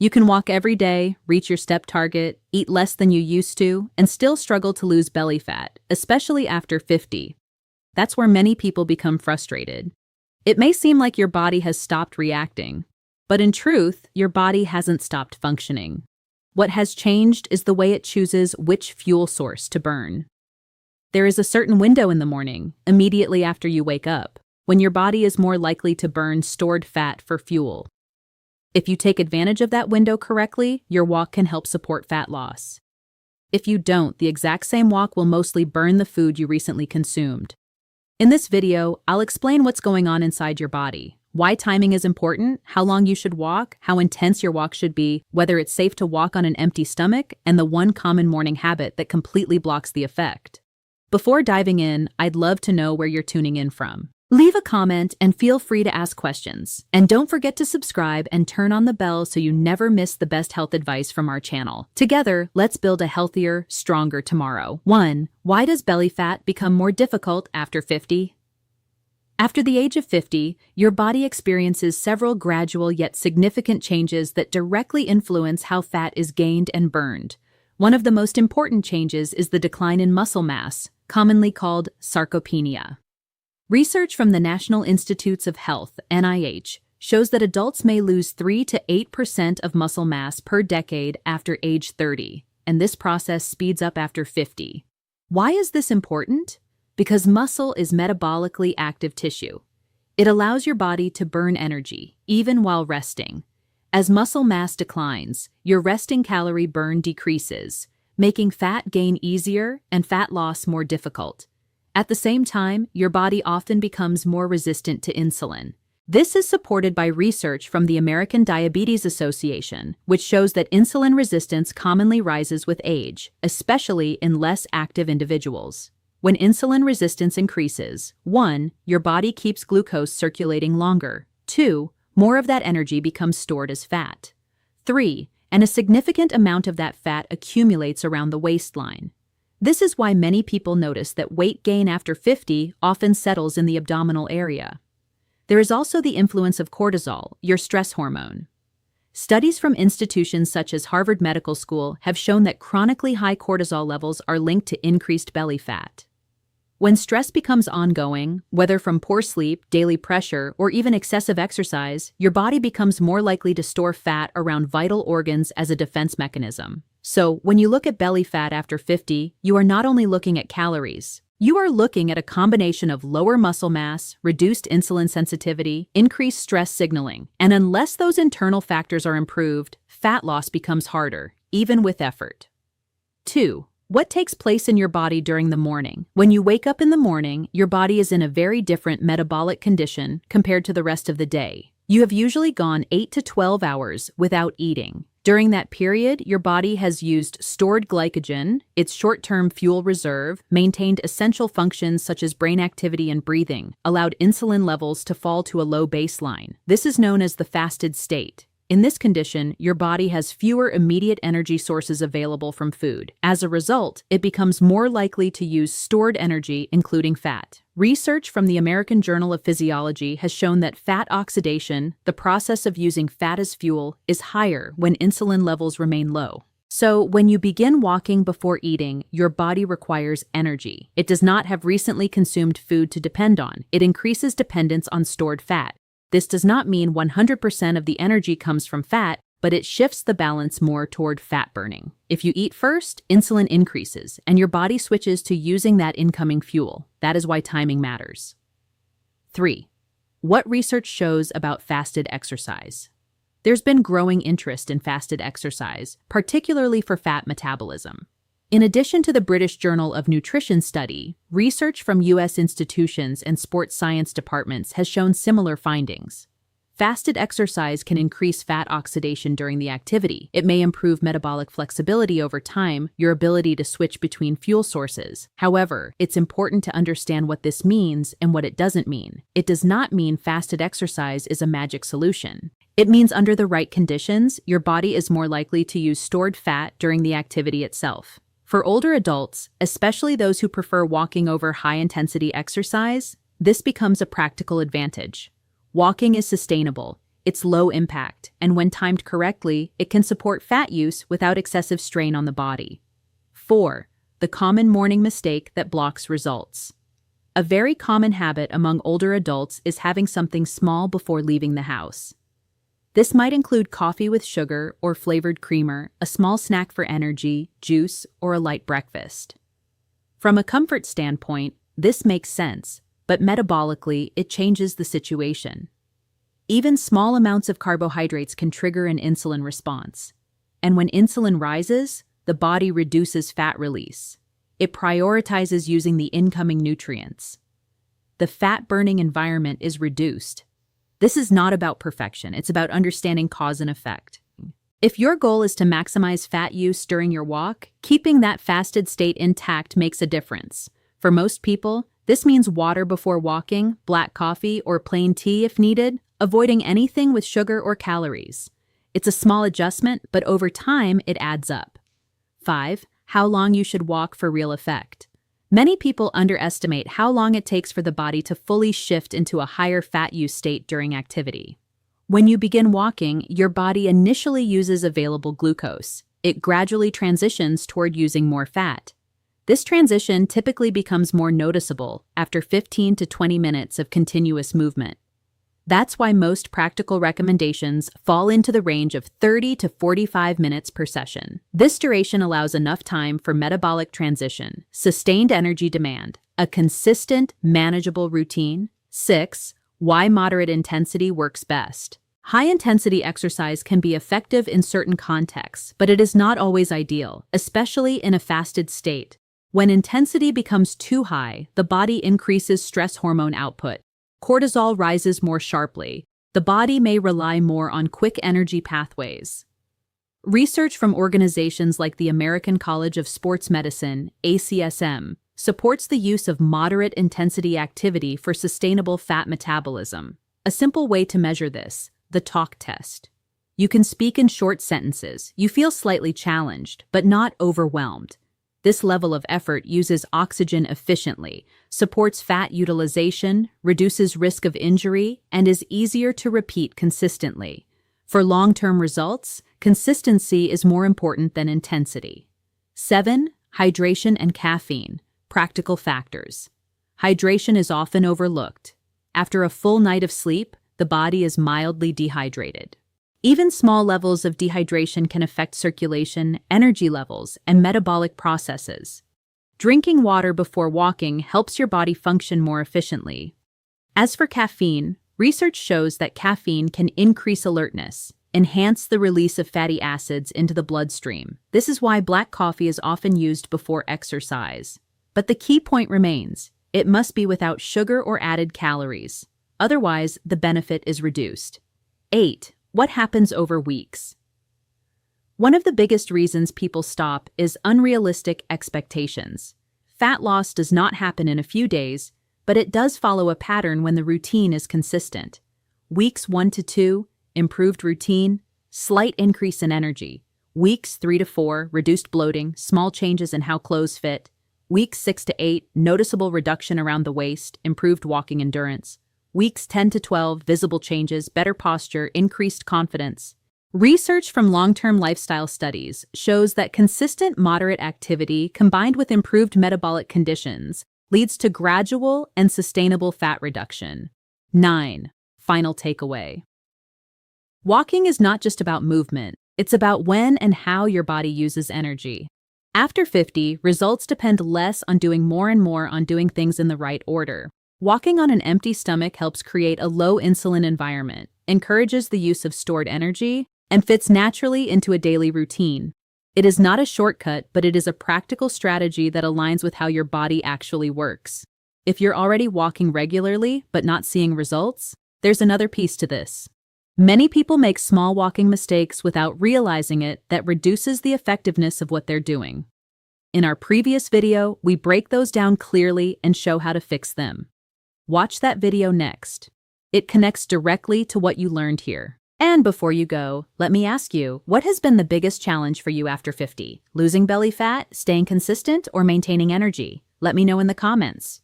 You can walk every day, reach your step target, eat less than you used to, and still struggle to lose belly fat, especially after 50. That's where many people become frustrated. It may seem like your body has stopped reacting, but in truth, your body hasn't stopped functioning. What has changed is the way it chooses which fuel source to burn. There is a certain window in the morning, immediately after you wake up, when your body is more likely to burn stored fat for fuel. If you take advantage of that window correctly, your walk can help support fat loss. If you don't, the exact same walk will mostly burn the food you recently consumed. In this video, I'll explain what's going on inside your body, why timing is important, how long you should walk, how intense your walk should be, whether it's safe to walk on an empty stomach, and the one common morning habit that completely blocks the effect. Before diving in, I'd love to know where you're tuning in from. Leave a comment and feel free to ask questions. And don't forget to subscribe and turn on the bell so you never miss the best health advice from our channel. Together, let's build a healthier, stronger tomorrow. 1. Why does belly fat become more difficult after 50? After the age of 50, your body experiences several gradual yet significant changes that directly influence how fat is gained and burned. One of the most important changes is the decline in muscle mass, commonly called sarcopenia. Research from the National Institutes of Health, NIH, shows that adults may lose 3 to 8% of muscle mass per decade after age 30, and this process speeds up after 50. Why is this important? Because muscle is metabolically active tissue. It allows your body to burn energy, even while resting. As muscle mass declines, your resting calorie burn decreases, making fat gain easier and fat loss more difficult. At the same time, your body often becomes more resistant to insulin. This is supported by research from the American Diabetes Association, which shows that insulin resistance commonly rises with age, especially in less active individuals. When insulin resistance increases, 1. Your body keeps glucose circulating longer. 2. More of that energy becomes stored as fat. 3. And a significant amount of that fat accumulates around the waistline. This is why many people notice that weight gain after 50 often settles in the abdominal area. There is also the influence of cortisol, your stress hormone. Studies from institutions such as Harvard Medical School have shown that chronically high cortisol levels are linked to increased belly fat. When stress becomes ongoing, whether from poor sleep, daily pressure, or even excessive exercise, your body becomes more likely to store fat around vital organs as a defense mechanism. So, when you look at belly fat after 50, you are not only looking at calories. You are looking at a combination of lower muscle mass, reduced insulin sensitivity, increased stress signaling, and unless those internal factors are improved, fat loss becomes harder, even with effort. 2. What takes place in your body during the morning? When you wake up in the morning, your body is in a very different metabolic condition compared to the rest of the day. You have usually gone 8 to 12 hours without eating. During that period, your body has used stored glycogen, its short-term fuel reserve, maintained essential functions such as brain activity and breathing, allowed insulin levels to fall to a low baseline. This is known as the fasted state. In this condition, your body has fewer immediate energy sources available from food. As a result, it becomes more likely to use stored energy, including fat. Research from the American Journal of Physiology has shown that fat oxidation, the process of using fat as fuel, is higher when insulin levels remain low. So, when you begin walking before eating, your body requires energy. It does not have recently consumed food to depend on. It increases dependence on stored fat. This does not mean 100% of the energy comes from fat, but it shifts the balance more toward fat burning. If you eat first, insulin increases, and your body switches to using that incoming fuel. That is why timing matters. 3. What research shows about fasted exercise? There's been growing interest in fasted exercise, particularly for fat metabolism. In addition to the British Journal of Nutrition study, research from U.S. institutions and sports science departments has shown similar findings. Fasted exercise can increase fat oxidation during the activity. It may improve metabolic flexibility over time, your ability to switch between fuel sources. However, it's important to understand what this means and what it doesn't mean. It does not mean fasted exercise is a magic solution. It means under the right conditions, your body is more likely to use stored fat during the activity itself. For older adults, especially those who prefer walking over high-intensity exercise, this becomes a practical advantage. Walking is sustainable. it's low impact, and when timed correctly, it can support fat use without excessive strain on the body. 4. The common morning mistake that blocks results. A very common habit among older adults is having something small before leaving the house. This might include coffee with sugar or flavored creamer, a small snack for energy, juice, or a light breakfast. From a comfort standpoint, this makes sense, but metabolically, it changes the situation. Even small amounts of carbohydrates can trigger an insulin response. And when insulin rises, the body reduces fat release. It prioritizes using the incoming nutrients. The fat-burning environment is reduced. This is not about perfection, it's about understanding cause and effect. If your goal is to maximize fat use during your walk, keeping that fasted state intact makes a difference. For most people, this means water before walking, black coffee, or plain tea if needed, avoiding anything with sugar or calories. It's a small adjustment, but over time, it adds up. 5. How long you should walk for real effect. Many people underestimate how long it takes for the body to fully shift into a higher fat use state during activity. When you begin walking, your body initially uses available glucose. It gradually transitions toward using more fat. This transition typically becomes more noticeable after 15 to 20 minutes of continuous movement. That's why most practical recommendations fall into the range of 30 to 45 minutes per session. This duration allows enough time for metabolic transition, sustained energy demand, a consistent, manageable routine. 6. Why moderate intensity works best. High-intensity exercise can be effective in certain contexts, but it is not always ideal, especially in a fasted state. When intensity becomes too high, the body increases stress hormone output. Cortisol rises more sharply. The body may rely more on quick energy pathways. Research from organizations like the American College of Sports Medicine, ACSM, supports the use of moderate intensity activity for sustainable fat metabolism. A simple way to measure this, the talk test. You can speak in short sentences. You feel slightly challenged, but not overwhelmed. This level of effort uses oxygen efficiently, supports fat utilization, reduces risk of injury, and is easier to repeat consistently. For long-term results, consistency is more important than intensity. 7. Hydration and caffeine. Practical factors. Hydration is often overlooked. After a full night of sleep, the body is mildly dehydrated. Even small levels of dehydration can affect circulation, energy levels, and metabolic processes. Drinking water before walking helps your body function more efficiently. As for caffeine, research shows that caffeine can increase alertness, enhance the release of fatty acids into the bloodstream. This is why black coffee is often used before exercise. But the key point remains: it must be without sugar or added calories. Otherwise, the benefit is reduced. 8. What happens over weeks? One of the biggest reasons people stop is unrealistic expectations. Fat loss does not happen in a few days, but it does follow a pattern when the routine is consistent. Weeks 1 to 2, improved routine, slight increase in energy. Weeks 3 to 4, reduced bloating, small changes in how clothes fit. Weeks 6 to 8, noticeable reduction around the waist, improved walking endurance. Weeks 10 to 12, visible changes, better posture, increased confidence. Research from long-term lifestyle studies shows that consistent moderate activity combined with improved metabolic conditions leads to gradual and sustainable fat reduction. 9. Final takeaway. Walking is not just about movement, it's about when and how your body uses energy. After 50, results depend less on doing more and more on doing things in the right order. Walking on an empty stomach helps create a low insulin environment, encourages the use of stored energy, and fits naturally into a daily routine. It is not a shortcut, but it is a practical strategy that aligns with how your body actually works. If you're already walking regularly but not seeing results, there's another piece to this. Many people make small walking mistakes without realizing it that reduces the effectiveness of what they're doing. In our previous video, we break those down clearly and show how to fix them. Watch that video next. It connects directly to what you learned here. And before you go, let me ask you, what has been the biggest challenge for you after 50? Losing belly fat, staying consistent, or maintaining energy? Let me know in the comments.